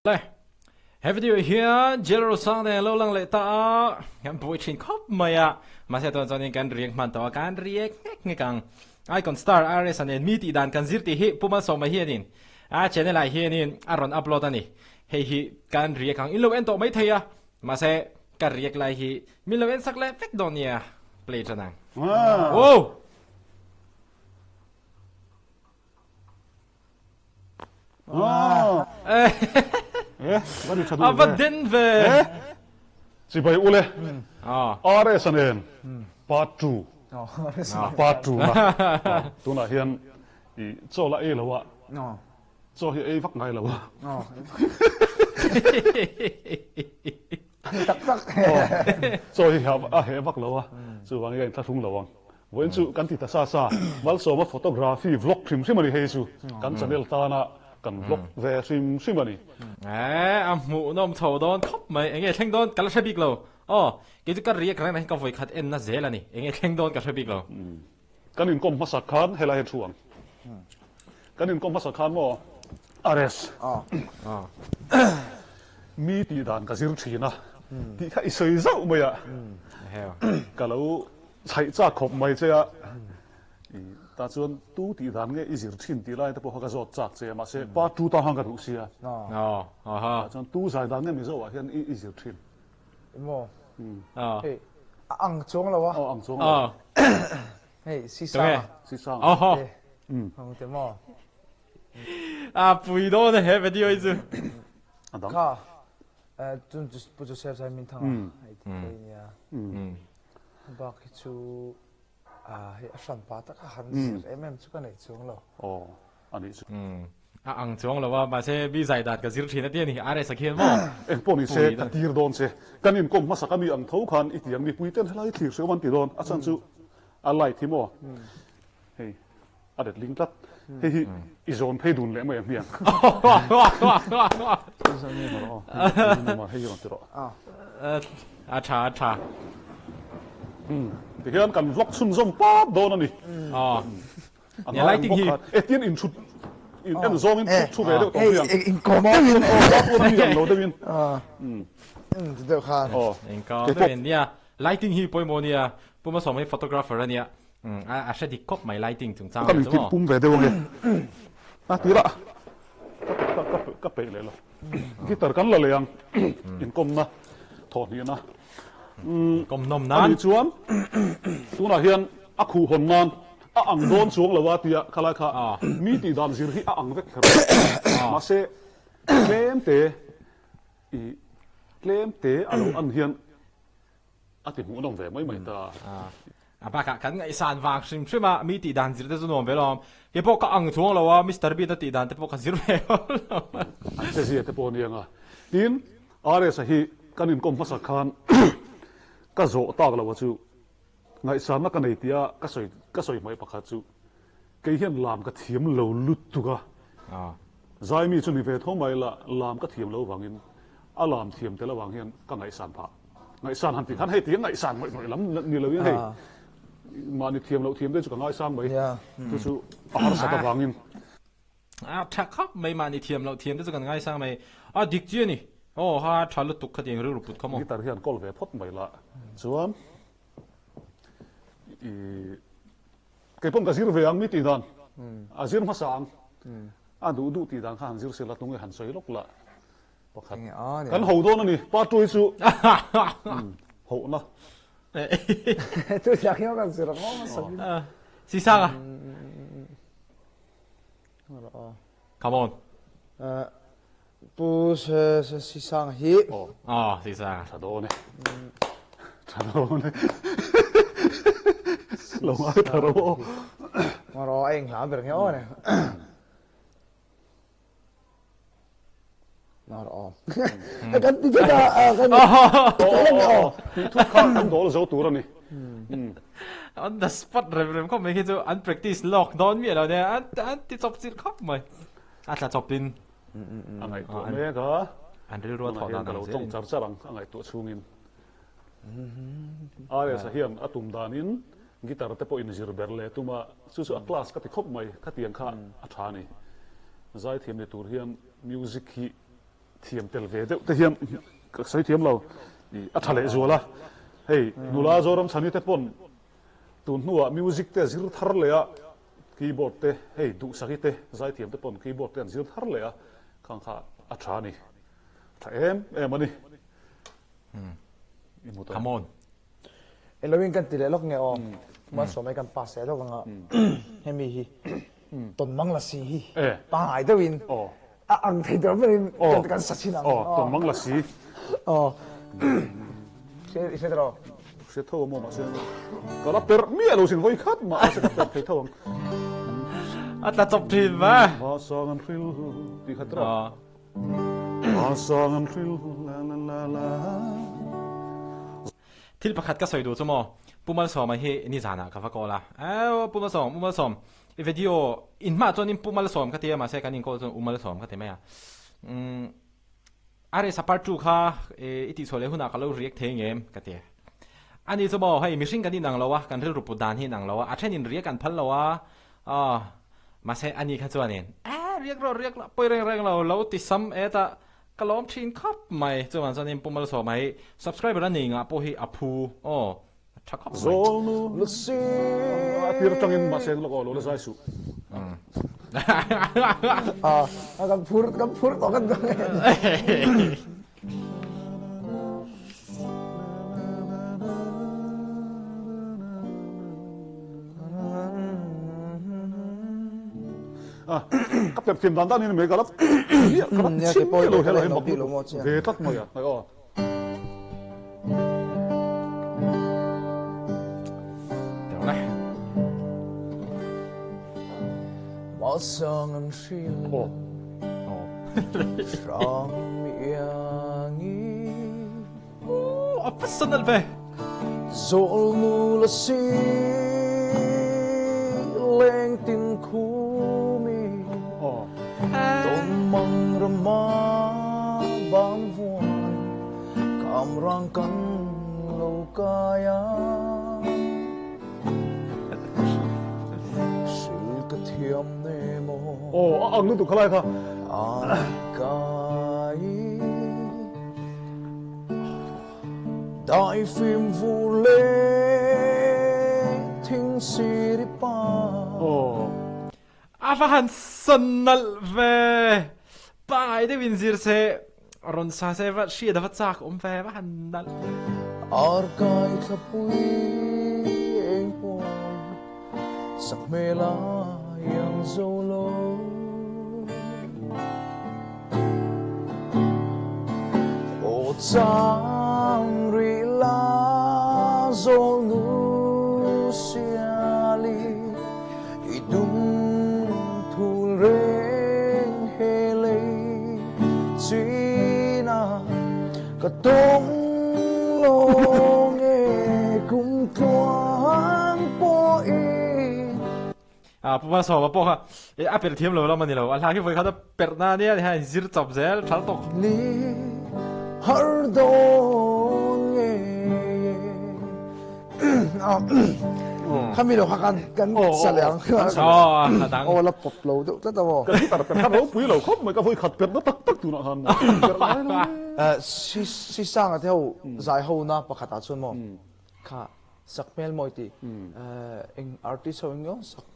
เลยเฮ้ยวิดีโอเฮียเจลล์สังเนี่ยเราลังเลต้ากันป่วยชินครบไหมอะมาเสียตอนนี้การเรียกมันตัวการเรียกไงกังไอคอนสตาร์อาร์เอสเนี่ยมีตีดันกันซิร์ตีฮิปุ่มส่งมาเฮียนี่เชนเนลไอเฮียนี่อารอนอัพโหลดนี่เฮ้ยการเรียกกังอินโลเอนโตไม่เทียมาเสียการเรียกไลฮีมิโลเอนสักเล็กเฟกโดนี่อะเพลย์จังโอ้vad du tar du? Vad den väl? Si bai ule. Ja. Are sanen. Part 2. Part 2 na. Tu na hian I cho la e lawa. Cho hi e vak ngai lawa. Tak tak. Cho hi ha a he vak lawa. Chu wang yang ta thung lawang. Wen chu kan ti ta sa sa. Wal so ma photography vlog trim simani he chu. Kan channel ta na kan vlog ve simani. Mu nom thầu đón khóc mày anh nghe thanh đón cả là sẽ biết lâu cái thứ cái riêng cái này có phải khát en nó dễ là nè anh nghe thanh đón cả sẽ biết lâu kan in kom masak khan hela he chuang kan in kom masak khan mo ares mi ti dan ka zir thina ti kha isoi zau mai a heo ka lo chai cha khop mai che a ta chuan tu ti dan nge izir thin ti lai ta po ka zo chak che ma se pa tu ta hang ka ru sia ha chuan tu zai dan nge mi zo a hian izir thin Mo. Hey. Ang chong lawa. ang chong Hey, si sa. si sang Ang te mo. Bùi đó này video ấy chứ adang Ka. Tun just put yourself sai min thang. Ai ti ya. Ba ki chu he asan pa ta ka han em chu ka nei chong lo. ani chu ăn xuống làว่ามาเช่บีใจดัดกับซิร์ทีนั่นเดียนี่อะไรสักเขียนมั้ง en poni se ta tir don se kan in kom masaka mi ang thau khan itiang mi puiten helai thlir se wan ti don asan chu alai thimo hey adet ling tat hi izon phei dun le mai miang ma hei yon tiro cha ti hian kan vlog chun zom pa don aniเนี่ยไล่ติ้งฮี etien in chut in en zong in chu ve de to Hey, yang in komo in. pa ni yang lo de win Ti de khan. เองก็เป็นเนี่ยไล่ติ้งฮีปอยโมเนี่ยปุ่มมาส่งให้ photographer เนี่ยอาจจะดิคบไม่ไล่ติ้งถึงจ้า kan in ใช่ tin ไหม pum ve de wong ti la ka pe le lo gitar kan la le yang in kom na thon hi na กลมนม อั นั้น นนี้ชวนตัวน่ะเฮียนอักหูหนนานอังโดนช่วงละว่าที่ขลายข้ามีตีดานสิริอังเวกครับมาเสเคลมเตอีเคลมเตอันเฮียนอาทิตย์หัวน้องแหวนไม่ตาปากกันไอ้สารวางซิมใช่ไหมมีตีดันสิร์ตจะนวมไปลอมเดี๋ยวพวกก็อังช่วงแล้วว่ามิสเตอร์บีนตีดันแต่พวกก็สิร์ไปอันเสียแต่ปนยังอ่ะทีนอะไรสักทีกันอินกรมภาษาคานก็โจตากแล้วว่าจู่ไงสารนักกันไอเดียก็สวยไม่ประคัตจู่เกี่ยนลามก็เทียมเหลาลุดตุกะใจมีจุนิเวทห้องไม่ละลามก็เทียมเหลาวังอินอาลามเทียมแต่ละวังเฮียนก็ไงสารพะไงสารหันติขันให้เทียมไงสารไม่ล้ำนี่เลยให้มานี่เทียมเหลาเทียมได้จู่ก็ไงสารไม่จู่อาหารสัตว์วังอินถ้าครับไม่มาในเทียมเราเทียมได้จะกันง่ายสร้างไหมดิกเจียนี่โอ้ฮะชาลุตุกขัดเองหรือรูปเขามองนี่ตาเฮียนกอลเวพดไม่ละส่วนเก็บผมกับซิร์เวียงมีตีดันซิร์มาสังดูตีดันข้างซิร์เสละตรงไอ้หันสวยลกละประคัดกันหูโดนนี่ป้าจุยสุหูนะ Tu ya que kan sir mo sa. ซีซ่าอ่ะ come on Pu se si sang hi. ซีซ่า ชาโดนี่ชาโดนี่ลงมาตาโร่ Maro eng la ber nge one. Maro. Kan ti ta kan. ทุกข้างโดนโจตัวนี่ on the spot เริ่มเขาไม่คิดจะ unpractice lock down มีอะไรเนี่ยอันที่จบสิครับไหมอาจจะจบดินอะไรตัวเมฆะอันเรื่องถอดดัน เราต้องจับจับอะไรตัวชูงินอะไรสักอย่างตุ่มดานิน gitar te po in zir berle tuma su a class ka ti khop mai ka tiang kha a thani zai thim ne tur hian music hi thiam tel ve de te hiam ka sai thiam lo I a thale zola hey nula zoram chani te pon tun nuwa music te zir thar le a keyboard te hey du saki te zai thiam te pon keyboard te an zir thar le a khang kha a thani tha em ani come on Elawin kan tile lok nge o ma so mai kan pass e lok nga hemi hi ton mang la si hi pa ai de win a ang thei dor men kan sa chin ang ton mang la si se dro se tho mo ma se ka la per mi alo sin voi khat ma se ka per thei thong at la top team va ma song an ril ti khatra ma song an ril la la la la thil pakhat ka soi du chumo pumal som hi ni jana ka fa kola pumal som I video in ma chon in pumal som ka te ma se kan in ko chon umal som ka te ma ya are sa part 2 kha iti chole huna ka lo react thengem ka te ani chumo hai mishing kan in ang lawa kan ril rupu dan hi nang lawa a then in react kan phal lawa ma se ani kha chuanin react la poi reng lo ti sam eta kalom thin khap mai chuan chuan in pumal so mai subscriber ani nga po hi aphu thakap zonu lusi apir tangin ma se lo ko lo sai su kan phur to kan kapten phim dan dan in me galap ya kalap chim lo helo hem bak ve tak mo ya ai ma sang an shin Ram yangi a personal ve zol nu la si leng tin khu Tôn mang rama bang vuan Kam rang kan lâu kaya Sil ka thiam ne mo ang nu tu khalai kha Kai Đại phim vu lê Thinh siri pa afahan sonnal ve pai de winzir se ron sa se va shi da vatsak ve va handal Arkai thapui eng po sak mela yang zolo O chang ri la zolu siali idum reng hele china ka tong long e kum tuang po e pumal so po ha apel thiam lo mani lo ala ki voi kha da perna ne ha zir chop zel thal tok li har dong e Kamilo hakan kan salang dang la pop lo do ta mo ka hi tar per kha ro pui lo khop mai ka voi khat per na tak tak tu na han si sang a theo zai ho na pakhata chun mo kha sakmel moi ti eng artist ho ngo sak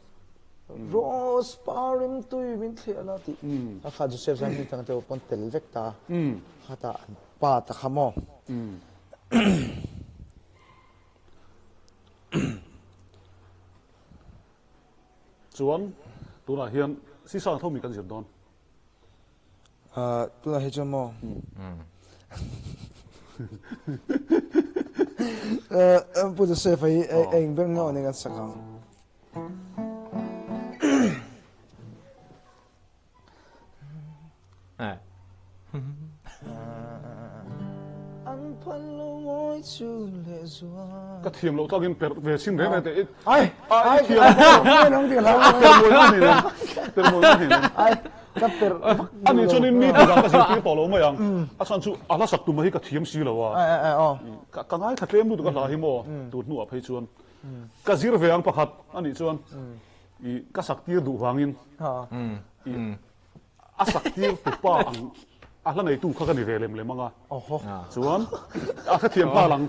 rose parim tui min thela ti kha Joseph sang ni tang theo pon tel vekta khata pa ta khamo chuan tuna hian si sang thomi kan zir don tu na he chu mo pu de se fai eng ben ngo ne kan sakang ka thiam lo tagin per ve sin re te ai thiam nong ti la per mo ni ai ka per ani chonin mi ta ka si ti to lo ma yang a chan chu ala sak tu mai ka thiam si lo wa ka ngai kha tlem du ka la hi mo tu nu a phei chuan ka zir ve ang pakhat ani chuan I ka sak tir du wangin a sak tir tu pa ang ละไงตู้เขากันนี่เวลมเลยมั้งอ่ะ โอ้โห ส่วนถ้าเทียมผ้าหลัง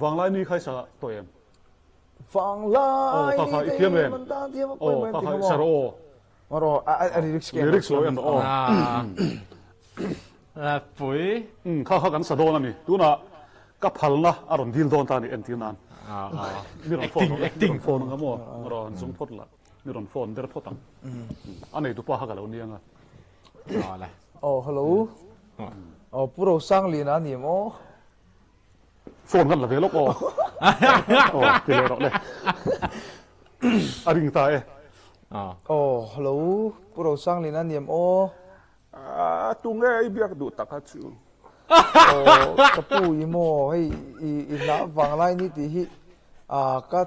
วางไล่นี่ใครสะตัวเอง ฟังไล่ ข้าเทียมเอง มันตาเทียม โอ้ข้าสะโร มารออันนี้ลิกส์เก ลิริกส์โลเอ็นโอ้ ปุ๋ย ข้ากันสะโดนั่นนี่ดูนะกับพัลนะอารมณ์ดีลโดนตานี่เอ็นทีนั้นมีรอนโฟนมีรอนโฟนครับมั้งรอนส่งพดละมีรอนโฟนเดร์พดตังอันนี้ตัวป้ากันแล้วเนี่ยงอ่ะ อะไร โอ้ฮัลโหลโอ้ผู้เราสร้างลีนะนี่มั้ง โฟนกันละเวลโอ้โอ้ทีเลยหรอกเลยอะไรตายโอ้ฮัลโหลผู้เราสร้างลีนะนี่มั้ง ตุงเอ้ยเบียกดูตะกัดชูโอ้กระปูอีโมให้อีน่าฟังไล่นี่ที่ก็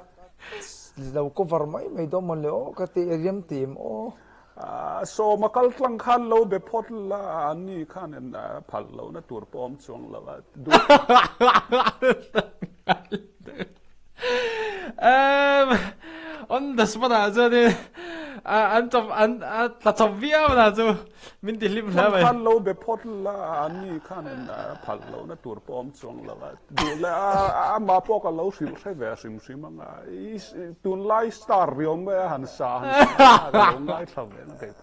เราก็ฟาร์มไม่ต้องมันเลยโอ้ก็ตีเรียมทีมโอ้โซมาคัลตังคันเราเบพอดละอันนี้ขันเอ็นพัลเรานะตัวปอมช่วงละดู on the spot also den ta chovia na chu min ti lim la bai พัลเราเบพอดละอันนี้ขันเอ็นพัลเรานะตัวปอมช่วงละดูแลมาพอกันเราสิใช้เวสิมสิมังตุนไลสตาร์เรียมเมื่อหันสาลงไลทำเองเด็ก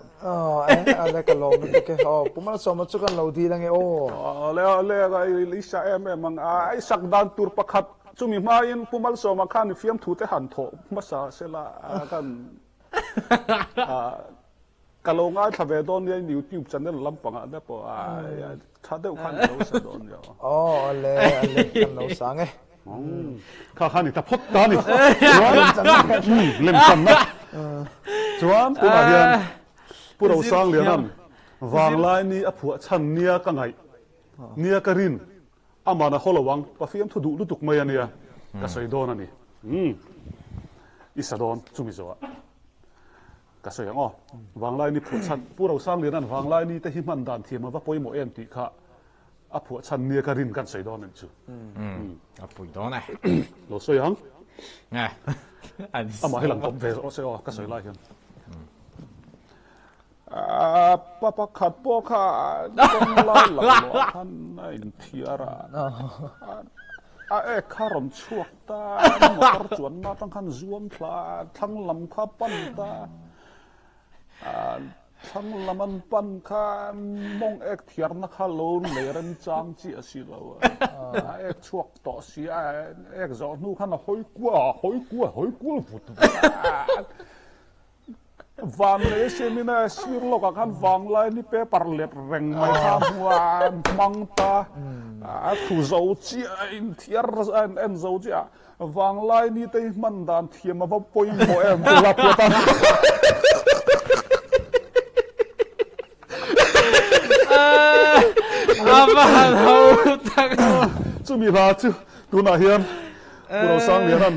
อะไรกันลงนี่แค่ผมมาสอนมาชุกันเราดีแล้วไงโอ้แล้วไอ้ลิซ่าเอ็มมังไอ้สักดันตัวประคัดจุมีมาอินผมมาสอนมาขันฟิล์มถูเตหันโถมาสาเสละกันกะลงไอ้ทำเวดอนเนี่ยยูทูบช่องลำปังอ่ะเด็กปะถ้าเด็กขันเราสะดอนอยู่อ๋ออะไรกันเราสั่งไงข้าขันนี่ถ้าพดตานี่เล่นกันนะจวนตัวมาเรียนผู้เราสร้างเรียนนั้นวางลายนี้ผัวฉันเนี่ยกังไงเนี่ยกรินอามานะฮอลวังปะฟิล์มทุดุตุกมาเนี่ยก็ใส่โดนนี่อิสระโดนจุมิโซะก็ใส่ยังอ๋อวางลายนี้ผัวฉันผู้เราสร้างเรียนนั้นวางลายนี้แต่หิมันดันเทียมมาว่าปอยโมเอ็มติค่ะผัวฉันเนี่ยกรินกันใส่โดนนั่นจูปุ๋ยโดนไงเราใส่ยังไงอามาให้หลังผมเวสโอเซอก็ใส่ลายกันป้าขัดป้อข้าต้องไล่หลังท่านในเทียระข้ารำชั่วตาหมดจวนมาตั้งขันจวมพลาทั้งลำข้าปั้นตาทั้งลำมันปั้นข้ามองเทียร์นักข้าโลนเลยรันจางจีสิเราชั่วต่อเสียจอนูขันหอยกัวฟุตวางเลยเชมินะสิรโลกกันวางเลยนี่เป้ปาร์เล็บเร่งไม่ทำวันมังตาถูเจ้าจีอินเทียร์เอ็นเจ้าจีวางเลยนี่แต่มันดันเทียมมาว่าปอยโมเอ็มตัวละตัวตาapa tahu takจุมีราจูตัวน่าเฮียนเราสร้างเรียน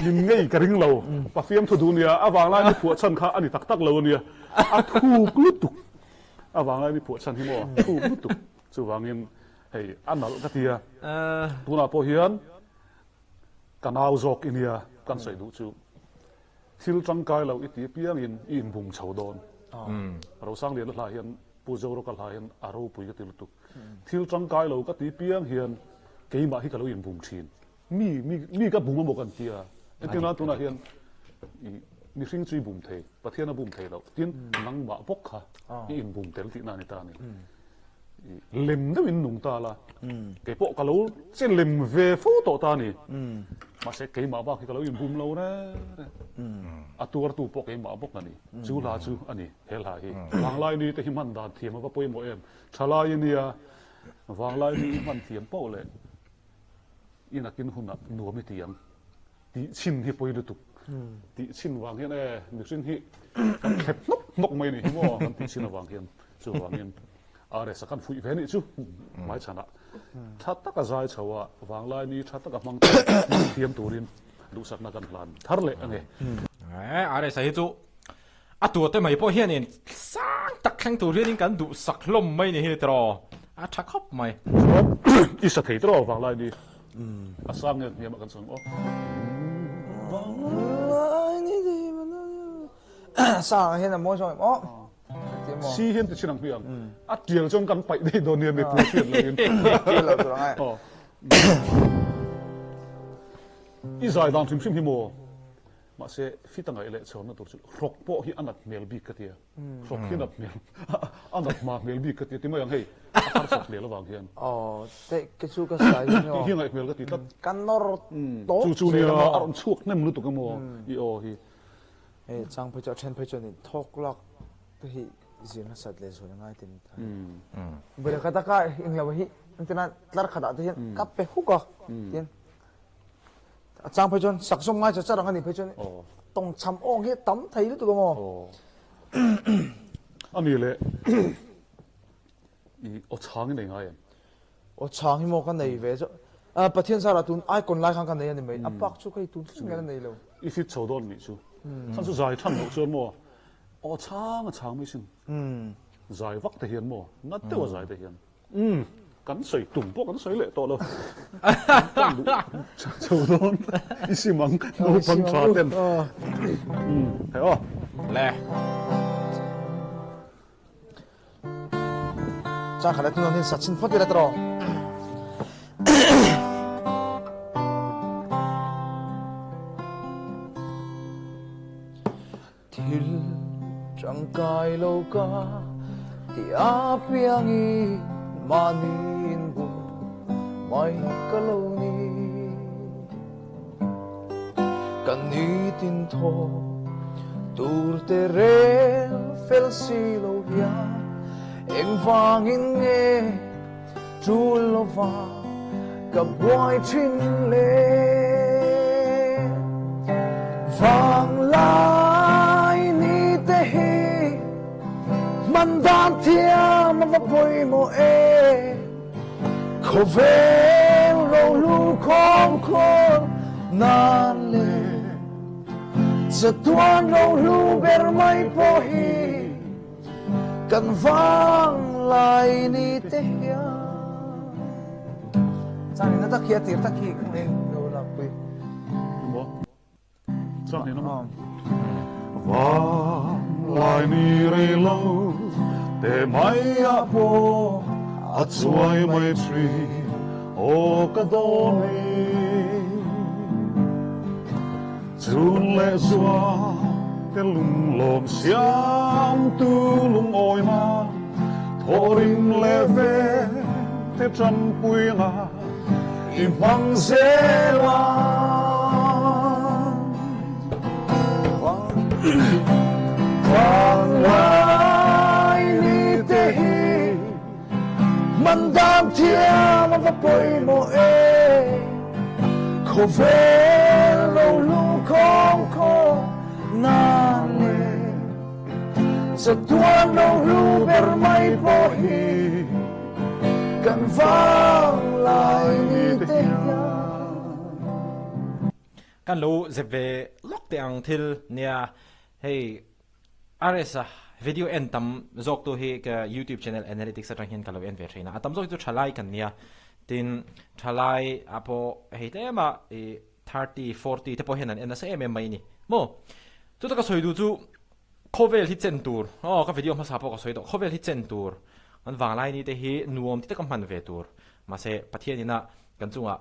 ยินง่ายกระดิ่งเราปะเฟียมทุดูเนี่ยวางไล่นี่ผัวฉันข้าอันนี้ตักเราเนี่ยถูกลุตุกวางไล่นี่ผัวฉันที่มั่วถูกลุตุกจู่วางเงินให้อันนั้นก็ทีตัวน่าพอเฮียนกันเอาจอกอินเดียกันใส่ดูจู่ทิลจังกายเราอิติเปียงอินบุงชาวดอนเราสร้างเรียนละเฮียนปูเจ้าเราก็ละเฮียนอารมณ์ปุยก็ติลุตุกทิลจังกายเราก็ตีเปียงเฮียนเกี่ยมาให้กับเราอินบุงชินมีก็บุงมาบอกกันทีไอ้ที่นั่นตัวนั้นเฮียนมีสิ่งที่บุ้มเทประเทศนั้นบุ้มเทแล้วที่นั่งบ่าพกค่ะอินบุ้มเทลที่นั่นนี่ตานี่เล็มได้วินหนุ่งตาละเกี่ยปกกับเราเส้นเล็มเวฟูต่อตานี่มาเสกเกี่ยมาบ้าที่กับเราอินบุ้มเรานะตัวปกเกี่ยมาปกนั่นนี่จูลาจูอันนี้เฮลาฮีวางลายนี่แต่หิมันดานเทียมว่าปอยโมเอ็มชาลายนี่วางลายนี่มันเทียมเป้าเลยอินักกินหุ่นหนัวไม่เทียมตีชินที่ปอยดูตุกตีชินวางเฮียนนึกชินที่เข็บนกไม่นี่ว่ามันตีชินวางเฮียนจู่วางเฮียนอะไรสักการฟุยเวนี่จู่ไม่ชนะชัดตะกะใจเฉาวางลายนี้ชัดตะกะมังเทียมตัวนี้ดูสักนักการพลันทาร์เล่ไงอะไรใส่จู่ตัวเต็มไม่พอเฮียนี่สักตักแข่งตัวเรื่องนี้กันดูสักลมไม่นี่เฮตรอชักครบไหมอีสักเหตุรอวางลายนี้สร้างเงินเนี่ยมากันส่งอ๋อสร้างเห็นแต่โมชอยอ๋อเตรียม si hian ti chinang hiang a tial chong kan pai dei don ni mi pu thian lin Tial lo tu ngai. oh i zai dang thim hi mo ma se fitangai le chon na tur chu rok po hi anat mel bi ka tia rok hi anat mel anat ma mel bi ka tia ti mo yang hei a sak le lo wang hian Te cái chú cái sai nó. hi ngai mel ka ti tat Kan nor to. chu ni aron chuak nem lu tu ka mo i o hi Chang phơi cho chen phơi cho ni thok lak cái hi zin na sat le so ngai tin. Bữa kata ka ing lawa hi antina tlar khada te hin kap pe hu ka tin. Chang phơi cho sak som ngai cha rang ani phơi cho ni. Tong cham ong hi tam thai lu tu ka mo. ani le i o chang nei ngai O chang hi mo kan nei ve cho. Pathian sara tun ai kon lai khang kan nei ani mai. Apak chu kai tun ngal nei lo. i fit chho don ni chu than chu zai than lo chuan mo o chang mai sin zai vak te hian mo ngat te wa zai te hian kan soi tum po kan soi le to lo chho don i si mang no pang cha ten he o le Chang khada tun hin sachin phot le tro. Thil trăng cài lâu ca thì áp yang i manin bu mai ka lâu ni kan ni tin tho tur te re fel si lo ya eng vang in nghe chu lo va ka boy chin le vang lai ni te hi man dan thia ma va poi mo e ko ve lo lu khom kho na le sa tuan lo lu ber mai po hi kan vang lai ni te hi Chang na ta khia tir ta khi nên lo la pui mo chang ni no vang lai ni re lo te mai a po a chuai mai tri o ka don ni chun le zua te lung lom siam tu lung oi na thoring le ve te chan pui nga i mang zela vang lai ni te hi man dam thia ma va poi mo e ko ve lo lu khom kho na le sa tuan lo lu ber mai po hi kan vang lai ni te ya kan lo zeve lok te ang thil nia hey aresa video en tam zok to he ka YouTube channel analytics atang hian kalo en ve thina atam zok tu thalai kan nia tin thalai apo he te ma 30 40 te po hian an sa em mai ni mo tu ta ka soi du chu khovel hi chen tur ka video ma sa po ka soi do khovel hi chen tur an wang lai ni te hi nuom ti ta kam han ve tur ma se pathian ina kan chunga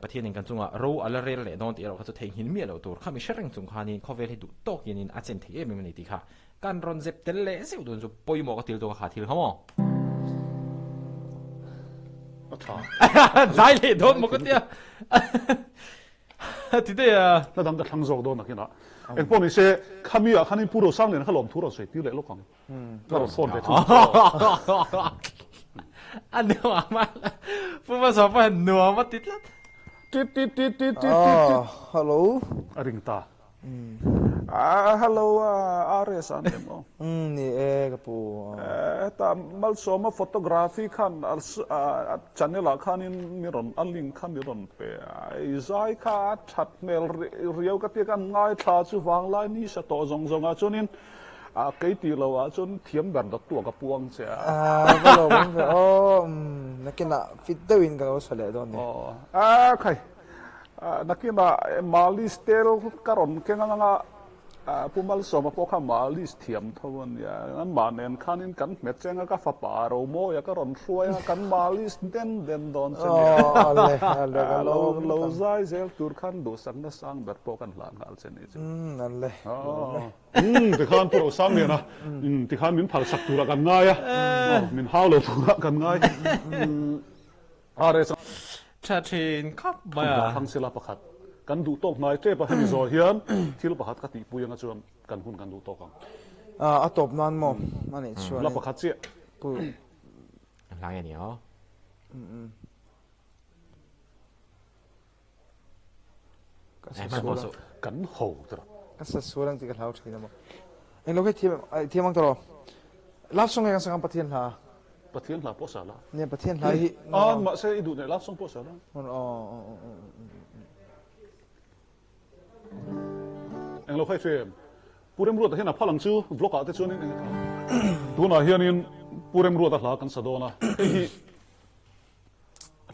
pathian in kan chunga ro ala rel le don ti ro ka chu thei hin mi lo tur khami shereng chung khanin khovel hi du tok yin in a chen thei em ni ti kha kan ron zep tel le se udun chu poimo ka til to kha thil hamo acha zai le don mo ko tia ti de ya na dang ka thang zo do na kina en po ni se khami a khanin puro sang le na khalom thuro sei ti le lo kang na ro phone de thu an no ma fu ma so pa no ma tit la ti hello aring ta Hello, Ares Anemo. ni e ka pu Ta mal soma photography khan channel khan in miron aling khan miron pe izai kha that mel riau ka te kan ngai tha chu wang lai ni sa to zong zong a chunin cái ti lo a chun thiam ban da tu ka puang che ba lo bang fe nakina fit de win ka so le don ni khai nakina mali stel karon ke nga pumal so ma pokha malis thiam thawon ya an manen khanin kan met chenga ka fa paro mo ya ka ron hruaya kan malis den don chen lo zai zel tur khan do sang na sang ber po kan lan hal chen ni nan le ti khan pro sang ne na ti khan min phal sak tura kan ngai a min hau lo tura kan ngai are cha thin khop maya thang sila pakhat kan du tok nai te pa hani zo hian thil pakhat ka ti puyanga chuan kan hun kan du tok ang a top nan mo mani chuan la pakhat che pu lang ya ni ho man bo so kan ho tra ka sa sulang ti ka lau thina mo en lo ke thiam ang tro lap song ang sang pathian la pathian la po sala ne pathian la hi ma se idu ne la song po sala anh lo khai phim purem ruột hiện là phalang chu vlog ate chuan in tu na hian in purem ruột la kan sadona hi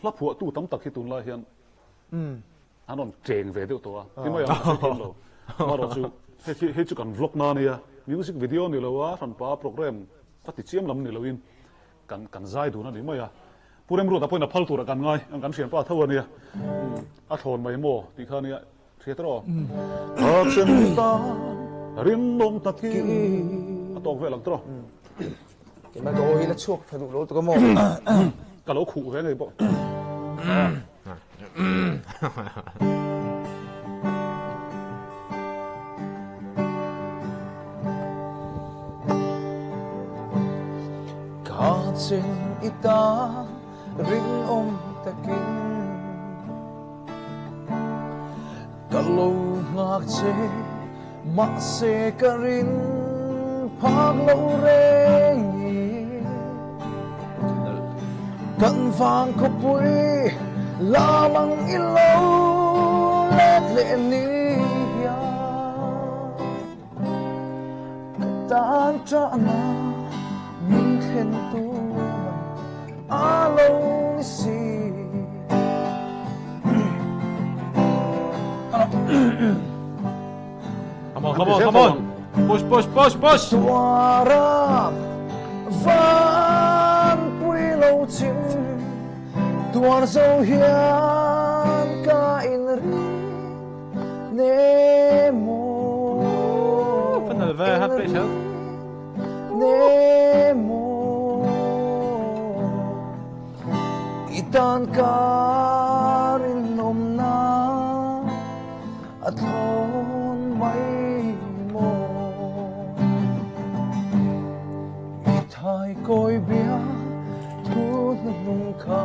la phu tu tam tak hi tun la hian anon cheng ve deuh to a ti mai ang lo ma ro chu he chu kan vlog na nia music video ni lo a ran pa program pati chiam lam ni lo in kan zai du na ni mai a purem ruột a poina phal tur kan ngai ang kan sian pa thaw ania a thon mai mo ti khania Thietro. Achen ta rin nong ta ki. Atong ve lang tro. cái mà đồ hi là chuộc phải đủ lỗ tôi có một Ka lo khu ve ngai bo. Ka chen ita rin ta kin Kalau ngak che mak se karin phak lâu rengi kan vang ko pui lamang ilaw let le ni ya tan tra na min khen tu alo si Come on. Push. Tuara van pui lâu chín tuar dâu hiền ca in ri nemo Fan al va happy show. nemo itan karin om na at hon may mo itay ko'y biya tunong ka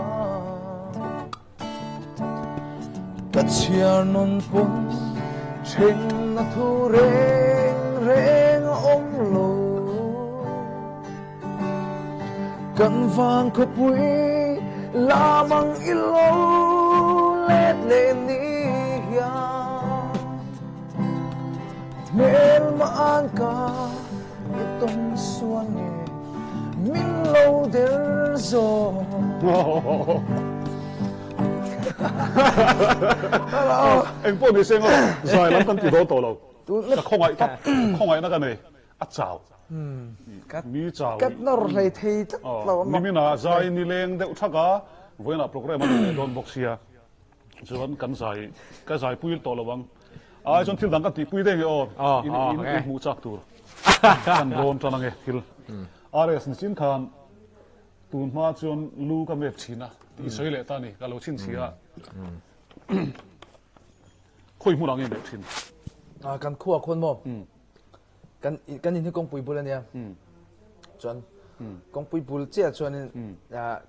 katsiyar nun pun chen na thu reng om lo kan vang ko pui lamang ilaw let le niya mel maan ka itong suwangi min lâu del zo Anh po ni sengo zai lam kan ti do to lo. Ka khong ai na ka nei a chao. Mi chao. cắt nó rồi thì tất lâu Ni mi na zai ni leng de uthaka voina program ani don boxia. Chuan kan zai ka zai puil to lo bang. Ai chon thil dang ka ti pui de nge o. In mu chak tur. Kan don tan nge thil. Ares ni chin khan tun ma chuan lu ka mep china. Ti soi le ta ni ka lo chin chia. Khoi mu rang in mep chin. kan khua khôn mo kan in hi kong pui bul ania chuan kong pui bul chia chuan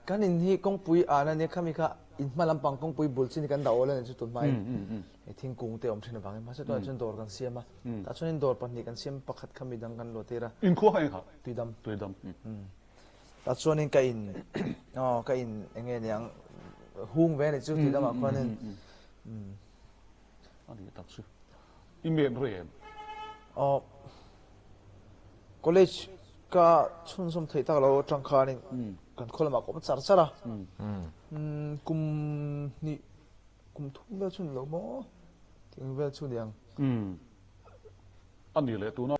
kan in hi kong pui ana ne khami kha in malam pang kong pui bul chin kan da ole ne chu tun mai I think kung te om thina bang ma se to chuan dor kan siama ta chuan in dor pan ni kan siam pakhat khami dang kan lo tera In khuwa hai kha. tuidam Tui dam. ta chuan in ka in enge niang hung ve ne chu tuidam a kwan in Ani tak su. Imen rem. college ka chun som thei tak lo tang kha ni kan khol ma ko char chara kum ni kum thum ve chun lo mo ting ve chun yang anh đi lệ tu nó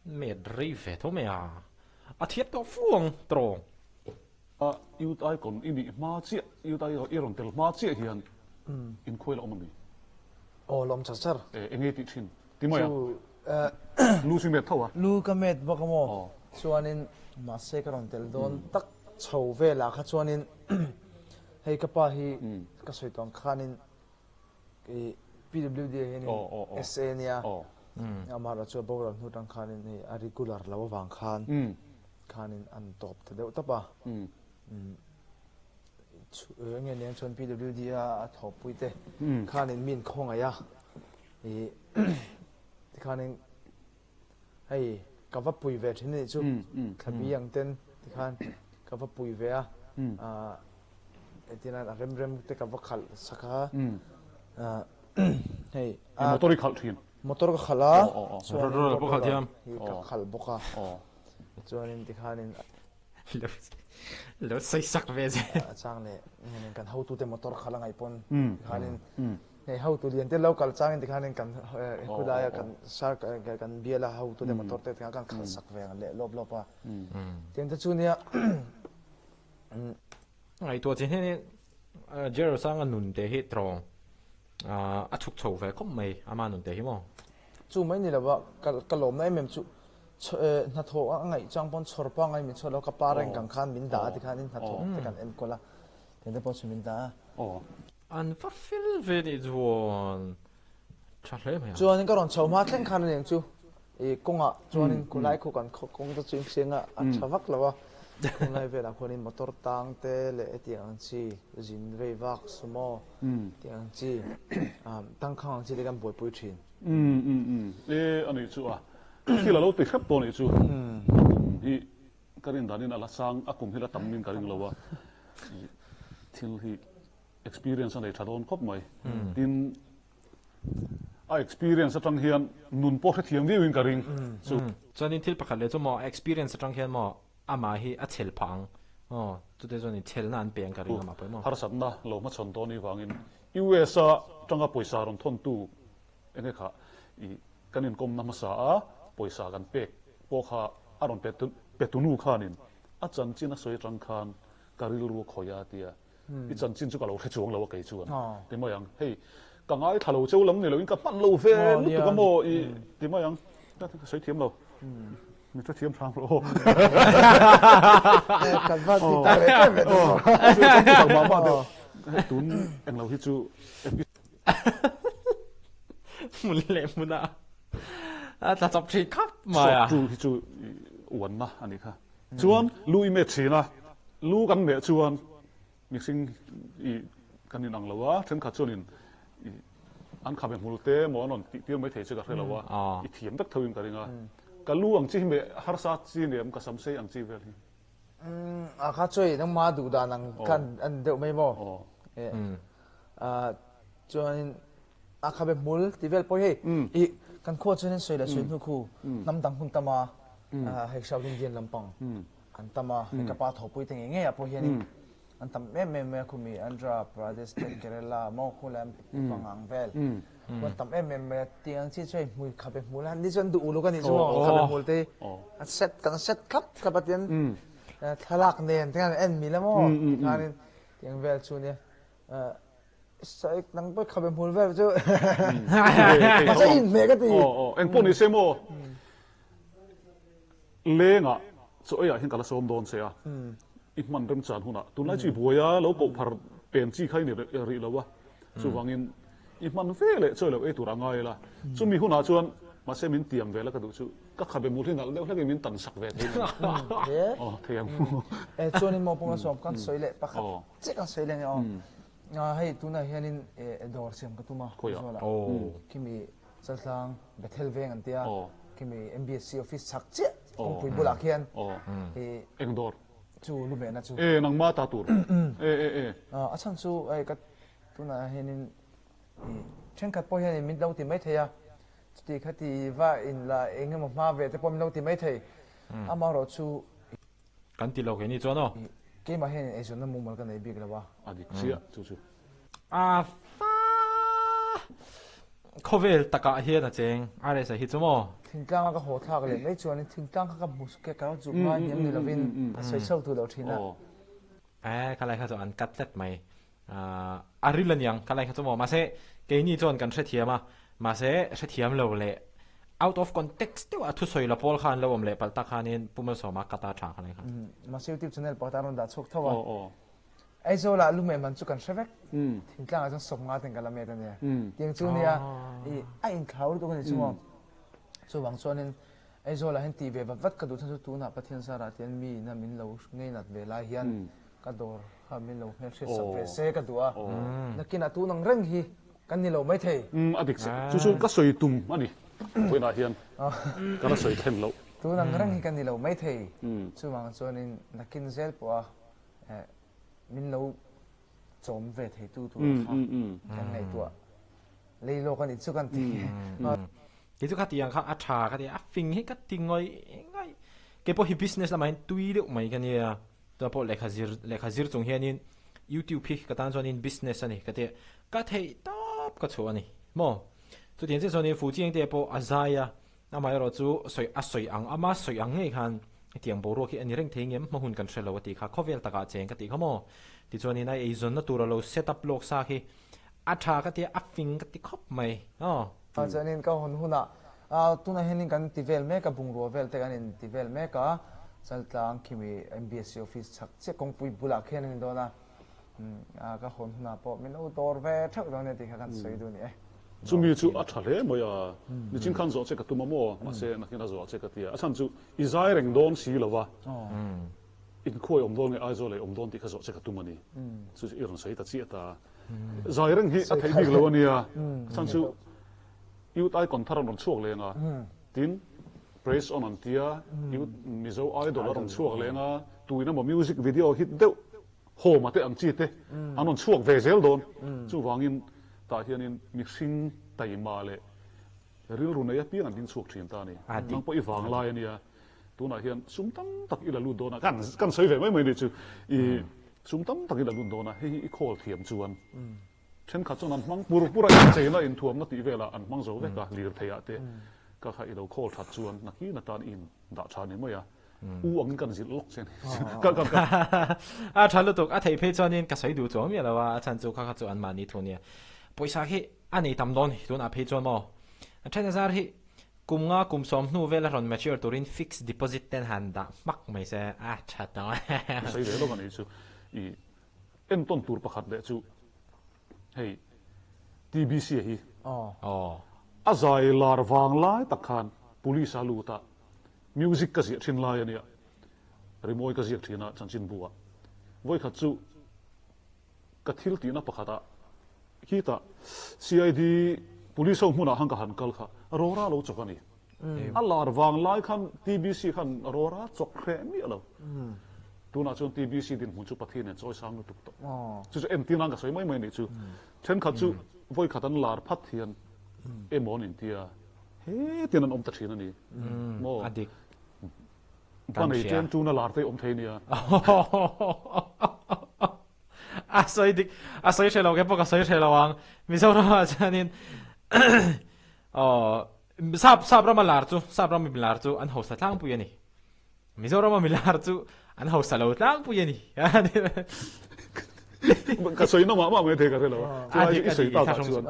mệt rì về thôi mày à thiết có phuông tròn yêu tai còn in đi ma chia yêu tai ở iron tel ma chia hiền in khơi là ông mình lom chachar anh ấy tin tin mà chu lu suy mệt thâu à lu ka met ba ka mo chuanin ma se ka ron tel don tak chho ve la kha chuanin hei ka pa hi ka soi tong khanin ki PWD henin SA nia amara chu bogram hu tang khanin hi a regular law wang khan khanin an top te deuh tapa nge niang chon PWD a thop puite khanin min khong aya i khanin hei ka va pui ve thini chu khabi yang ten khan ka va pui ve a etina rem te ka va khal saka hei motor khal thin motor ka khala rồi bốc khảo thiam ka khal boka chuanin ti khanin lỡ say sắc về gì chang le ngen kan how to te motor khala ngai pon khanin hei how to lian te local chang ti khanin kan kudaya kan sar kan biela how to te motor te kan khal sak ve le lop lopa ten ta chunia ngày tua trên thế Jero sang anh nụn để hết tròn chụp chầu về không mày ama nụn để hiểu không chu mai ni la ba ka lom nai mem chu na tho a ngai chang pon chor pa ngai mi cholo ka pareng kang khan min da ti khanin na tho te kan em kola ten te pon su min da anh phát phil về đi chuan chặt lấy mày chuan ka ron chau ma theng khan neng chu konga chuan kulai khu kan kong ta ching senga a chavak lawa ngai ve la khonin motor tang te le etiang chi jin ve vak sumo tiang chi tang khang chi de kan boi pui thin anh ấy chú à khi là lâu tới khắp tuần ấy chú thì cái này đàn anh là sang cùng khi là tầm nhìn cái này lâu à thì experience này thật on khóc mày tin experience trong hiện nun po thiam vi win cái này chú cho nên til pakhat le chu mo experience trong hiện mo ama hi a chel phang chu te choni chel nan peng ka ringa ma pe mo har sat na lo ma chon to ni wangin US trong cái poisa ron thon tu anh ấy khá kanin kom namasa a poisa kan pek po kha aron petunu khanin a chan chin a soi tang khan karil ru khoya tia i chan chin chu ka lo chuang lo kai chuan ti mo yang hei ka ngai thalo cheu lam ni lo in ka pan lo fe tu ka mo i ti mo yang ta soi thiam lo mi ta thiam thang lo kan va ti ta le te ta ma ma de tun ang lo hi chu mun le mun ta chop thi khắp mà chu hi chu uan na ani kha chuan lui me china lu kan me chuan mixing i kanin ang lawa then kha chuanin an kha be multe mo non ti ti mai the che ka hrelowa i thiam tak thoin ka ringa ka lu ang chi me har sa chi nem ka sam sei ang chi vel hi a kha choi nang ma du da nang kan an deuh mai mo chuan a kha be mul ti vel poi he i kan kho chuan soi la soi nu khu nam dang hun tama hei shaolin dian lampang an tama ka pa tho pui teng nge a po hian an tam me khumi Andhra Pradesh State Kerala mo khulam pangang vel ko tam me tiang chi choi mui kha be mul han ni chon du lu kan ni chu kha be mul te a set khap ka patian thalak nen tengan en mi lamo kanin tiang vel chu ne sai nang ba kha be mul vel chu ma sai in me ka ti en poni se mo lenga so ya hin kala som don se a i man rem chan huna tunai chi boya lo ko phar pen chi khai ni ri lo wa chu wangin i man ve le choi lo e tu rangai la chu mi huna chuan ma se min tiam ve la ka du chu ka kha be mul hin al le la ke min tan sak ve the thiam chuanin mo ponga som kan soi le pakhat che kan soi le hei tuna hianin dor siam ka tuma zola kimi saltlang bethel veng an tia kimi MBSC office chak che ong pui bulak hian engdor chu lu me na chu nang ma ta tur a chan chu ai ka tuna hianin chen ka po hianin min lo ti mai theya ti khati va in la engem ma ve te pom lo ti mai thei amaro chu kan ti lo ke ni chuan ke ma hian e chon na mu mal ka nei big la wa adik sia chu fa Kovel taka hian a cheng RS hi chumo thing tlang ka ho thak le mai chuan thing tlang ka mus ke ka chu ma niam ni lovin a soi sau tu lo thina kalai kha chu an katlet mai arilan yang kalai kha chumo ma se ke ni chon kan threthiama ma se threthiam lo le out of context te wa thu soi la pol khan lo om le palta khanin pumal soma kata tha kalai kha ma se YouTube channel pa taron da chok thawa ai zo la lu me man chu kan shrevek thing tlang a chang som nga teng kala me ta ne tiang chu nia ai in khau to kan chu mo chu wang chuanin ai zo la hen ti ve vat ka du than chu tu na pathian sara tian mi na min lo ngei nat ve la hian ka dor ha min lo hel se ve se ka duwa nakina tu nang reng hi kan ni lo mai thei adik chu ka soi tum ani poi na hian ka na soi them lo tu nang reng hi kan ni lo mai thei chu wang chuanin nakin zel po min lo chom ve thei tu kan nei tu lei lo kan chu kan ti cái chỗ khác tiếng khác atra cái tiếng phình hết các tiếng ngồi cái bộ hi business là mình tùy được mấy cái này đó bộ lại khazir trong hiện in YouTube hi cái tan cho nên business này cái thầy top cái chỗ này mo chỗ tiền cho nên phụ trách cái bộ azaya na mai rồi chú soi ang ama soi ang ngay khan tiếng bộ rồi khi anh reng thấy nghiệm mà hun cần selo cái khác cover ta cái chén cái tiếng mo thì cho nên này Asian na turalo setup lok sa khi atra cái tiếng phình cái tiếng khop mày cho nên câu hôn hôn tu na hen kan tivel me ka bung ro vel te kan in tivel me ka chal tlang kimi MBSC office chak che kong pui bula khen in do na ka hon na po min o tor ve thak do ne ti kan sei du ni chu mi chu a thale mo ya ni chin khan zo che ka tu mo ma se na kina zo che ka tia a chan chu izai reng don si lova in khoi om don nge ai zo le om don ti kha zo che ka tu mani chu i ron sei ta chi ta zai reng hi a thei big lo ania chan chu yêu tai còn thar on chuak lenga tin praise on tia yêu mizo idol on chuak lenga tuina mo music video hit deuh ho ma te ang chi te anon chuak ve zel don chu wangin ta hianin mixing tai ma le ril ru nei pi an din chuak thin ta ni nang po i wang lai ania tuna hian sum tam tak ila lu dona kan soi ve mai ni chu i sum tam tak ila lu dona hi i khol thiam chuan chen kha chon an mang pura cheina in thuam na ti vela an mang zo ve ka lir theya te ka kha ido khol that chuan na ki na tan in da tha ni moya u ang kan zil lok chen ka thalo tok a thei phe chonin ka sai du chom ya lawa chan chu kha chu an mani thonia poisa hi ani tam don tun a phe chon mo chen zar hi kumnga kumsom nu vela ron mature turin fixed deposit ten handa mak mai se a chat na sai ve lo kan chu i en ton tur pakhat le chu hey TBC hi azai lar wang lai takhan police aluta music ka zia thin lai ania rimoi ka zia thina chanchin buwa voi kha chu ka thil ti na pakhata hi ta CID police ho huna hang ka han kal kha rora lo chokani alar wang lai khan TBC khan rora chok khre mi alo tu na chon TBC din mun chu pathin en choi sang lu tuk to chu em tin ang ka soi mai mai ni chu chen kha chu voi khatan lar phat thian emon in tia he tin an om ta thina ni mo adik kan nei chen tu na lar te om thei nia a soi shelo ke poka soi shelo wang mi so ra chanin sap ra ma lar chu an ho sa thang pu yani mi so ra ma mi lar chu an ho sa lo tlang pu yani ka soi na ma me the ka re lo adik soi ta chuan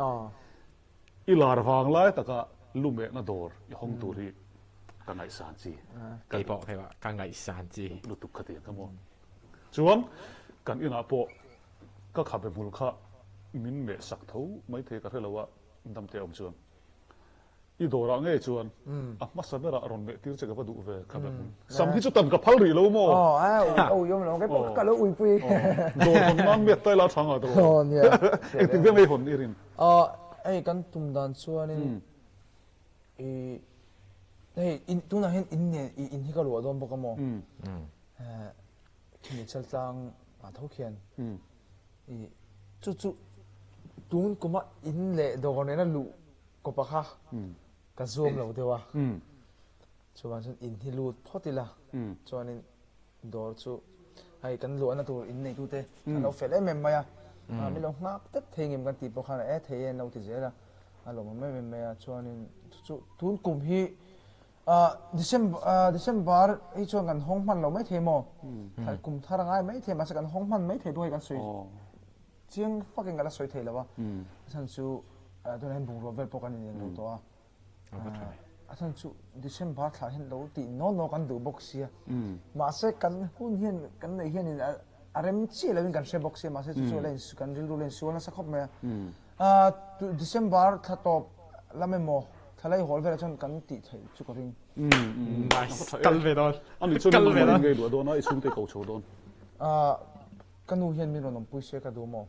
i lar wang lai taka lume na dor i hong tu ri ka ngai san chi kai po kai wa ka ngai san chi lu tu ka te ka mo chuan kan ina po ka kha be bul kha min me sak tho mai the ka re lo wa dam te om chuan i dora nge chuan a ma sa bera ron me tir che ka du ve ka be sam hi chu tan ka phal ri lo mo yom lo cái ka lo ui pui do hon man me tai la thang a do ek ti ve hon irin ai kan tum dan chuan hey in tu na hen in hi ka lo dom bo ka mo khi chal tang a tho khian chu tun kuma in le do ne na lu ko pa kha ka zoom lo dewa chuan in hi lut photila chuanin dor chu ai kan lo na tur in nei tu te lo fel em maya mi lo ngak tet thengim kan ti po khana thei no ti zela alo mà me chuan in chu tun kum hi December hi chuan kan hong man lo mai the mo thai kum thara ngai mai the ma sa kan hong man mai the doi kan sui chiang fucking ala soi the lawa san chu don hen bung ro vel po kan in lo to a san chu December thla hen lo ti no kan du box sia ma se kan hun hian kan nei hian in arem chi lo in kan se box sia ma se chu len kan ril len sual na sa khop me December tha top lamemo thalai hol vela chon kan ti thei chu ko ring kal ve don ani chon ma ngai lu do na isung te ko chu don kanu hian mi ron pui se ka do mo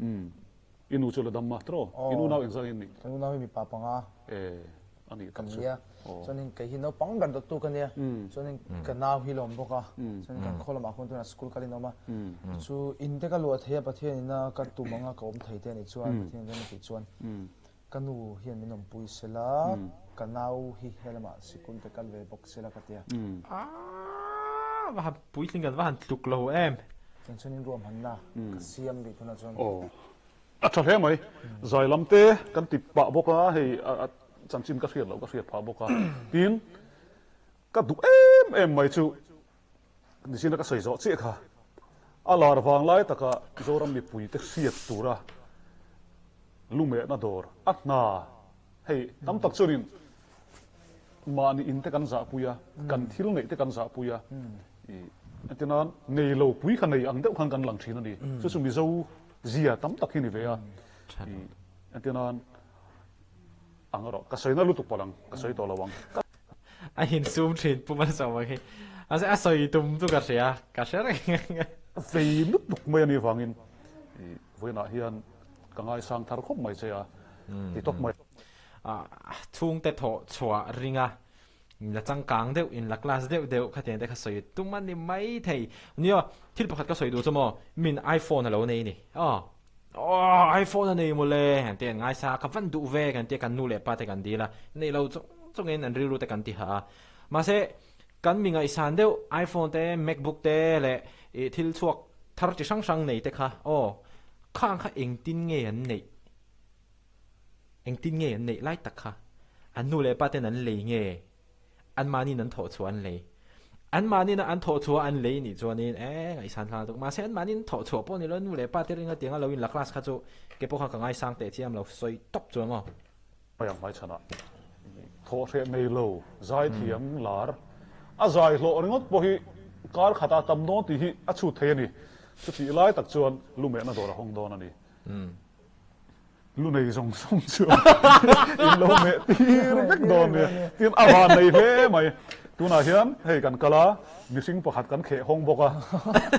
inu chu la dam ma tro inu na eng sang in ni kanu na mi pa panga ani kan kan ria chonin kai hi no pang gan do tu kan ya chonin kan naw hi lom boka chonin kan kholam a khon tu na school kalin no ma chu in te ka lo thea pathian ina ka tu manga ka om thei te ni chuan pathian den ti chuan kanu hian min om pui sela kanaw hi helama sikun te kal ve box sela ka tia va pui tling kan va han tluk lo em chen chonin rom han na ka siam ri thuna chuan a tha he mai zai lam te kan ti pa boka hei chan chin ka riat pha boka tin ka du em mai chu ni sin ka sei zo che kha a lar wang lai taka zoram mi pui te siat tura lume na dor at na hei tam tak churin ma ni in te kan za puya kan thil nei te kan za puya atinan nei lo pui khan nei ang deuh khan kan lang thin ani chu chu mi zo zia tam tak hi ni ve a atinan angaro ka soina lu tu palang ka soi to lawang a hin zoom thin pu man saw hi a soi tum tu ka sia ka sia vei nut nuk mai ani wangin voina hian kangai sang thar khop mai che a ti tok mai chung te tho chua ringa la chang kang deuh in la class deuh kha ten te kha soi tum man ni mai thei nia thil pakhat ka soi du chamo min iPhone halo nei ni iPhone nei mo le han te ngai sa ka van du ve kan te kan nu le pa te kan di la nei lo chung en an ri ru te kan ti ha ma se kan mi ngai san deuh iPhone te MacBook te le thil chuak thar chi sang nei te kha khang kha eng tin nge an nei lai tak kha an nu le pa te nan le nge an mani nan tho chuan le an mani na an tho chua an le ni chuanin ngai san thla tuk ma se an mani tho chua po ni lo nu le pa te ringa tianga lo in la class kha chu ke po kha ka ngai sang te chiam lo soi top chuan mo yang mai chana tho re nei lo zai thiam lar a zai lo ringot po hi kar khata tam no ti hi a chu the ni chu ti lai tak chuan lu me na dor hong don ani lu nei song chu in lo me tir bek don ni tin awan nei he mai tuna hian hei kan kala missing pakhat kan khe hong boka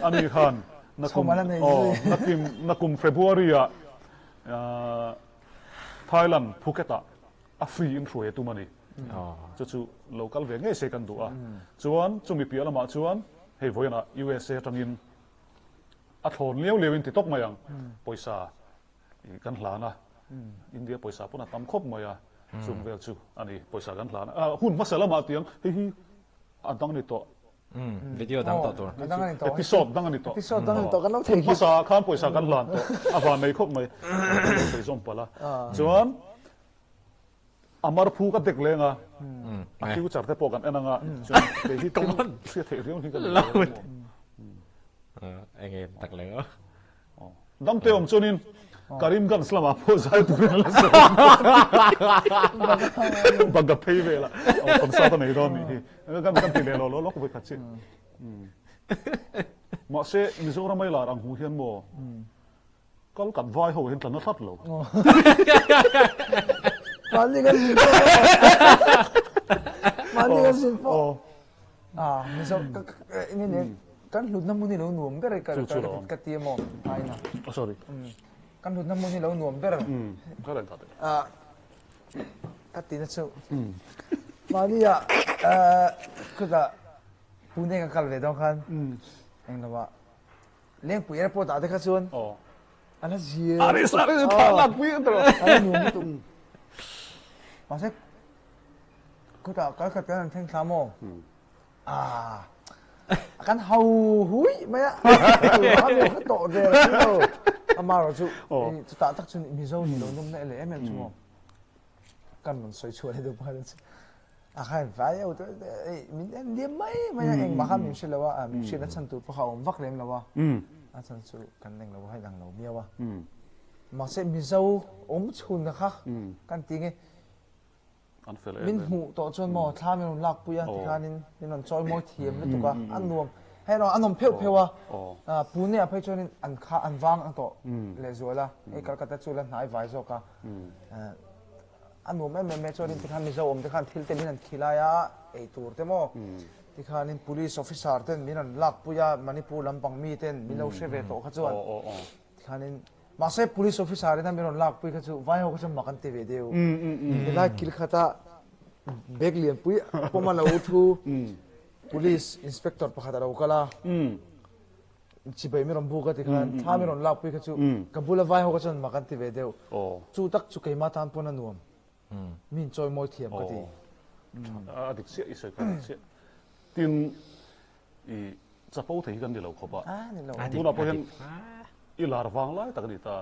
ani khan na kum February a Thailand Phuket a free in through tu mani chu local ve nge se kan du a chuan chumi piala ma chuan hei voina USA tangin a thon lewin ti tok mayang poisa kan hlana India poisa puna tam khop maya chung vel chu ani poisa kan hlana hun masala ma tiang hi adang ni to video dang to tur episode dang ni to kan lo thei poisa khan poisa kan hlan to awan nei khop mai sei zom pala chuan amar phu ka tek lenga akiu charte po kan enanga chuan te hi tom se the riong hi kan enge tak le dam te om chunin Karim gan slama po zai tu la so baga pei ve la kon sa ta nei don ni kan ti le lo ko ka chi ma se ni zo ra mai la rang hu hian mo kal kan vai ho hin tan na that lo mani kan sin po mi so ini kan lut na muni lo nuam ber ka ti mo ai na sorry kan lut na muni lo nuam ber ka ran ta ka ti na chu mani ya ku da pune ka kal ve dong khan eng la ba leng pu airport da ka chuan ana zia are ta lak pi to ana nuam tu ma se ku da ka ka tan theng sa mo kan hau hui mai a ka to de ama ro chu ta tak chu mi zo ni lo num na le em chu mo kan man soi chuan do pa a khai vai au min en liam mai eng ma kham min shelawa min shina chan tu pa khawm vak lem lawa a chan chu kan leng lawa hai dang lo miawa ma se mi zo chun na kha kan tinge min hu to chon mo thla min lak puya ti khanin min on choi mo thiam na tuka an nuam hay nó anh phèo phèo à bún này phải cho nên ăn khá ăn vang ăn to lệ rồi là cái Calcutta chú lên nãy vài giờ cả anh nuông em cho nên thì khăn mình giàu thì khăn thiếu tiền mình ăn khilai á ấy tour thế mo thì khăn nên police officer tên mình ăn lạc puya Manipur lampang mi tên mình lâu sẽ về tổ khát chuan thì khăn nên mà sẽ police officer tên mình ăn lạc puya khát chu vai họ khát makan TV đều thì lại kil khata bag liền puya poma lâu thu police inspector pakhat ro kala chibai mi rom buka ti khan tha mi ron lak pi khachu kabula vai ho kachon makan ti ve deu chu tak chu keima tan pona nuam min choi moi thiam ka ti adik sia isoi ka sia tin I chapau thei kan dilo khopa ni lo tu na po hen I lar wang lai tak ni ta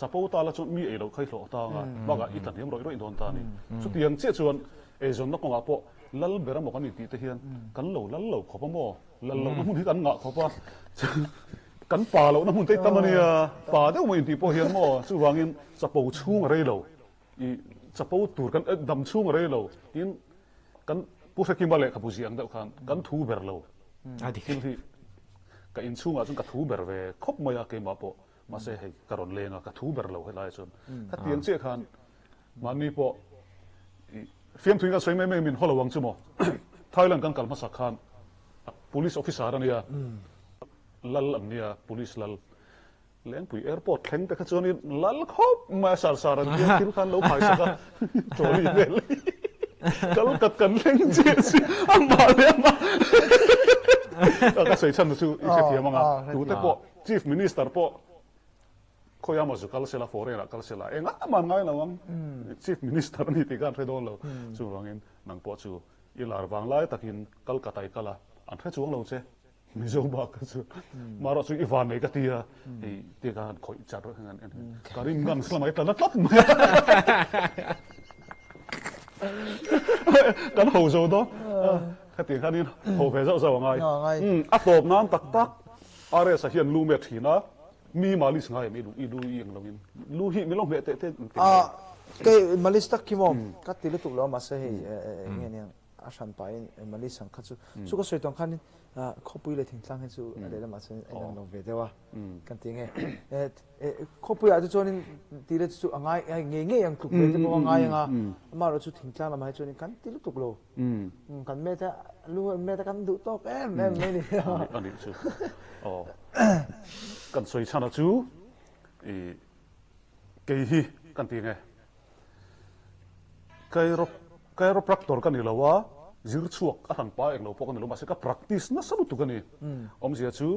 chapau ta la chu mi e lo khai thlo ta nga baga I tan hem roi roi don ta ni chu tiang che chuan e zon na ko nga po lal bera mo kan ti te hian kan lo lal lo khopa mo lal lo na mun hi kan nga khopa kan pa lo na mun te tamania pa deuh mo in ti po hian mo chu wangin chapau chung rei lo I chapau tur kan dam chung rei lo in kan pu sa kimale ka pusiang deuh khan kan thu ber lo adi hin hi ka in chunga chung ka thu ber ve khop moya ke ma po ma se hei karon lenga ka thu ber lo helai chun ka tiang che khan mani po fiam thuinga soi mai min holawang chumo Thailand kan kalma sakhan police officer ania lal amnia police lal leng pui airport thleng te kha chuanin lal khop ma sar saran kil khan lo phai saka choli vel kal kat kan leng che si amma le ma ka sei chan chu I se thiamanga tu te po chief minister po khoyama zu kal sela foreign kal sela enga man ngai lawang chief minister ni ti kan redon lo chu wangin nang po chu I lar wang lai takin Calcutta kala an kha chuang lo che mi zo ba ka chu maro chu I van nei ka tia I ti kan khoi char ngan karim gan slamai ta lat kan ho zo do ka ti khanin ho ve zo zo ngai a top nan tak tak are sa hian lu me thina mi malis ngai mi lu yang lawin lu hi mi long me te cái malis tak ki mo ka ti lu tu lo ma se he nge ne a san pa in malis sang kha chu ko soi tong khan khopui le thing tlang he chu le la ma se en lo ve dewa kan ti nge khopui a chu chonin ti le chu angai nge yang tu ve te mo ngai nga ma ro chu thing tlang la ma he chonin kan ti lu tu lo kan me ta lu me ta kan du tok em me ni ani chu kan soi chana chu ke hi kan ti nge chiropractor kan ni lawa zir chuak a han pa ek lo po kan lo ma se ka practice na salu tu kan ni om sia chu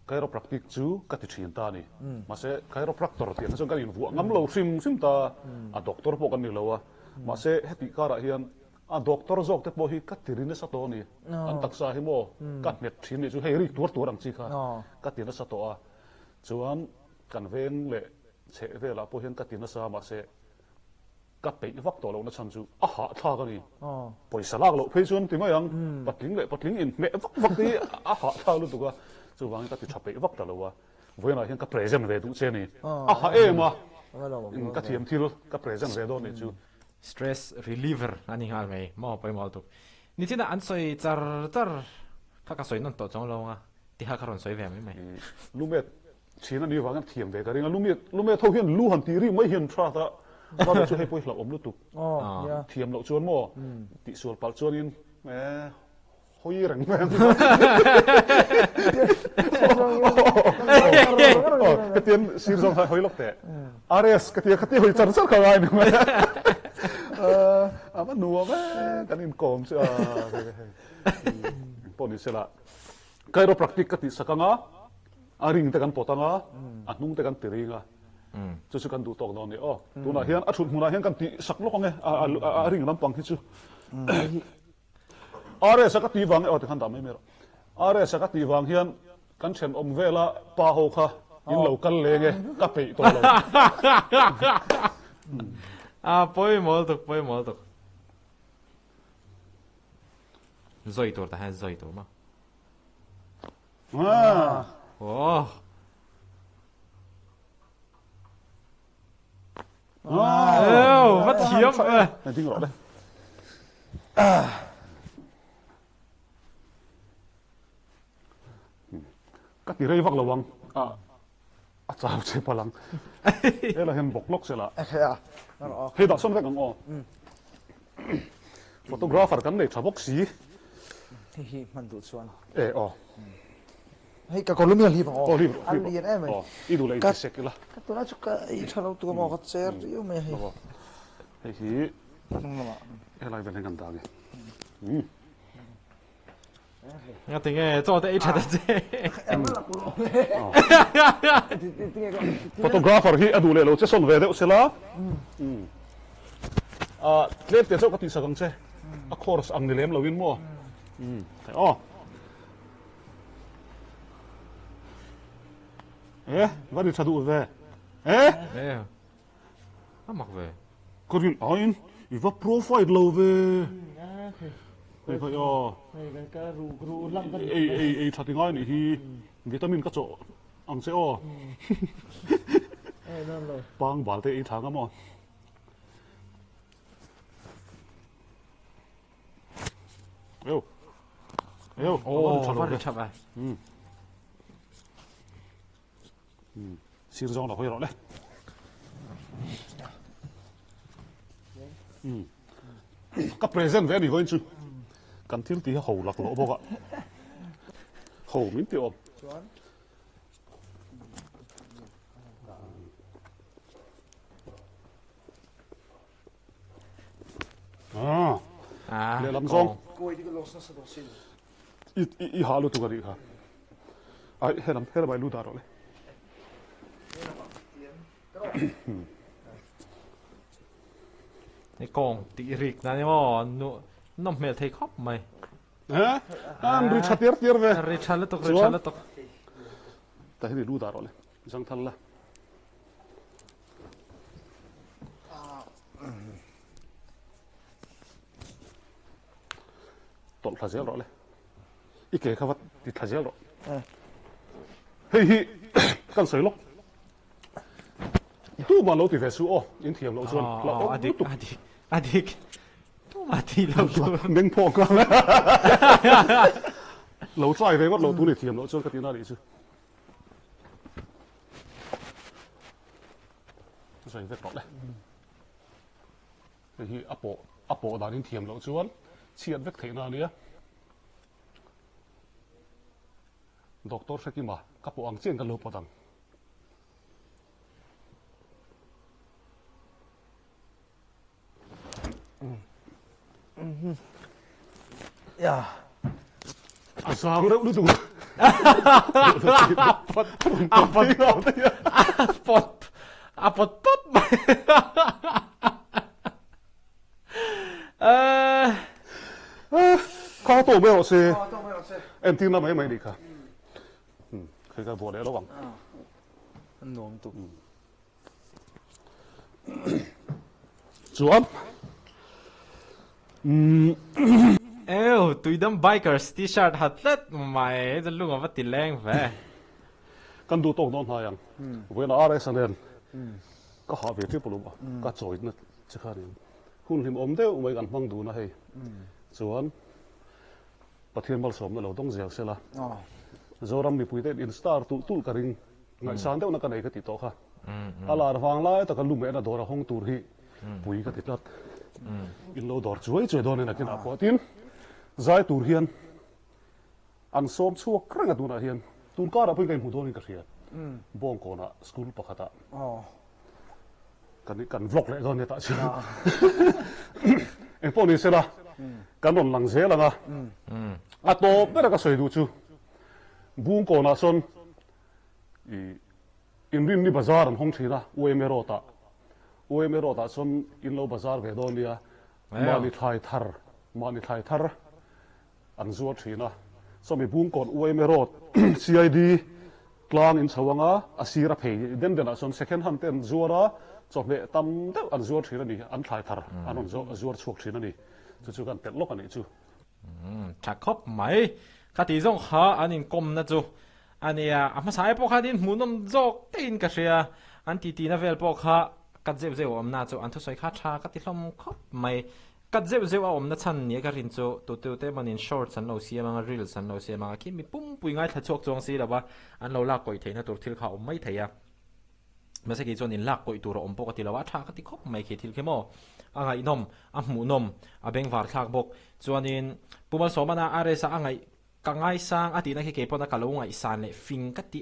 chiropractic chu ka ti thin ta ni ma se chiropractor ti na kan in vu ngam lo sim ta a doctor po kan ni lawa ma se heti kara hian a doctor zok te po hi ka tirin sa to ni an taksa hi mo ka met thin ni chu hei ri tur ang chi kha ka tin sa to a chuan kan veng le che vela po hian ka tin sa ma se ka pe vak to lo na chan chu a ha tha ka ni poisa lak lo phei chuan ti mai ang patling in me vak ti a ha tha lu tu ka chu wang ka ti thape vak ta lo wa voina hian ka present ve du che ni a ha e ma ka thiam thil ka present ve do ni chu stress reliever ani ngal mai mo pai mal tu ni china an soi char ka soi non to chong lo nga ti ha karon soi ve mai lumet china ni wang thiam ve ka ringa lumet tho hian lu han ti ri mai hian tra ta ba chu hei poi hlo om lu tu thiam lo chuan mo ti sual pal chuan in hoi rang mang ka tian sir zong hoi lok te ares ka tia khati hoi char ka ngai ni ama nuwa ba kan in kom chu poni sela chiropractic ka ti sakanga aring te kan potanga anung te kan tiringa chu chu kan du tok no ni tu na hian a thut hmuna hian kan ti sak lo nge a ring lampang hi chu are sa ka ti wang te khan da mai mero are sa ka ti wang hian kan chen om vela pa ho kha in lo kal le nge ka pe to lo poi mol tuk zoi tur ta ha zoi tur ma oh vắt hiếm vậy này tiếng rõ đây các tỷ đây vắt là văng chào chế pa lang đây là hiện bọc lóc sẽ là hay đặt xong cái ngõ photographer cái này chụp bóc xí hi man du chuan hei ka kolum yal hi ba li an lian em ai i du lai sek la ka tu na chu ka i thalo tu mo ka cher yu me hi hei hi nung ma hei lai ven ngam da ge nghe tiếng nghe cho tới ít thật chứ photographer hi adu le lo che son ve de se la klep te chok ka ti sa gang che a course ang ni lem lo win mo vad är det du về? Ê, nó mặc về. Có chuyện anh, vì vấp profile lâu về. Đây phải cái ru lăng cái thật tiếng Anh này thì vitamin các chỗ ăn sẽ bang bảo thế tháng lắm mà. Phát được chậm à? Xịt rong là hơi rõ đấy. Các present về đi coi chứ. Cần thiếu tí hầu lạc lỗ bốc ạ. Hầu miếng tiêu. Để làm rong. I hạ luôn tụi cái gì hả? Ai hết làm bài lưu đà rồi. Cái con tị rịch này mà nó mệt thấy khóc mày. Hả? Anh đi chặt tiệt về. Rịch lật tục. Tại vì lưu đà rồi. Giang thân là. Tổn thà dễ rồi. Ý kể khá vật thì thà dễ rồi. Hey, cần sấy lốc. Tu mà lâu thì về số in thiềm lâu xuân adik tu mà thì lâu xuân nâng phong con đấy lâu trai về mất lâu tu để thiềm lâu xuân cái tiếng nào đi chứ rồi vết rõ đấy thì apple đã in thiềm lâu xuân chiên vết thế nào nữa doctor sẽ kim mà các bộ ăn chiên cái lô bò đằng ya sang đâu tụi apot pop khó tổ bây giờ em tin là mấy đi cả cái vụ đấy đó bằng nôm tụ chuan eo tụi đâm bikers t-shirt hạt tất màyจะลุงว่าติแรงแฝ กันดูตรงนอนหายังเวลาอะไรสันเดนก็หาเวทีปลุกก็จอยนั่นจะข้านี่คุณหิมอมเดียวไม่กันฟังดูนะเฮ้ยส่วนประเทศบัลสมนั่นเราต้องเสียเสียละจอรัมมีปุ๋ยเต็อินสตาร์ตู้กระริงไงสันเดียวนักกันไหนก็ติดต่อค่ะอะไรฟังไล่แต่กันลุงเอ็นดอร์ห้องตูร์ฮีปุ๋ยก็ติดลัดอินโลดอร์ช่วยโดนนี่นะกินอาปอตินใจตูร์เฮียนอันส้มชั่วครั้งกันดูนะเฮียนตูนก็รับเพื่อนกันหูโดนนี่กระเทียนบ้องก่อนอะสกูลปะขตะกันนี่กันวล็อกเลยตอนนี้ตาเชื่อเอ็งพวกนี้เสียละกันโดนหลังเสียละนะอะโตไม่ได้ก็สวยดูชูบ้องก่อนอะส่วนอินรินนี่บาซาร์ห้องที่นะอวยเมโรตาส่วนอินโลบาซาร์เวดอนี่มานิทายทาร์อันซัวที่นะส่วนมีบ้องก่อนอวยเมโรต CID tlang in chawanga asira phei den den ason second hand ten zuara chokle tam te an zuar thira ni an thlai thar anon zo zuar chuk thina ni chu kan tel lok ani chu chak khop mai ka ti zong ha anin kom na chu ania ama sai po kha din munom jok tein ka ria an ti na vel po kha ka zeu om na chu an thu soi kha tha ka ti hlom khop mai ka zeu om na chan ni ka rin chu tu te manin shorts an lo sia manga reels an lo sia manga ki mi pum pui ngai tha chok chong si lawa an lo la koi theina tur thil kha om mai theia ma se ki chon in lak koi tur om po ka ti lawa tha ka ti khop mai ki thil khemo anga inom a mu nom a beng var thak bok chuanin pumal somana are sa angai kangai sang ati na ke pona kalunga isan le fing ka ti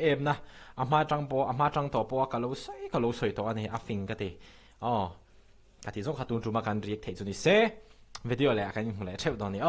em na ama tang to po kalo soi to ani a fing ka ti ka ti zong khatun tuma kan riek thei chu ni se video le kan mu le theu don ni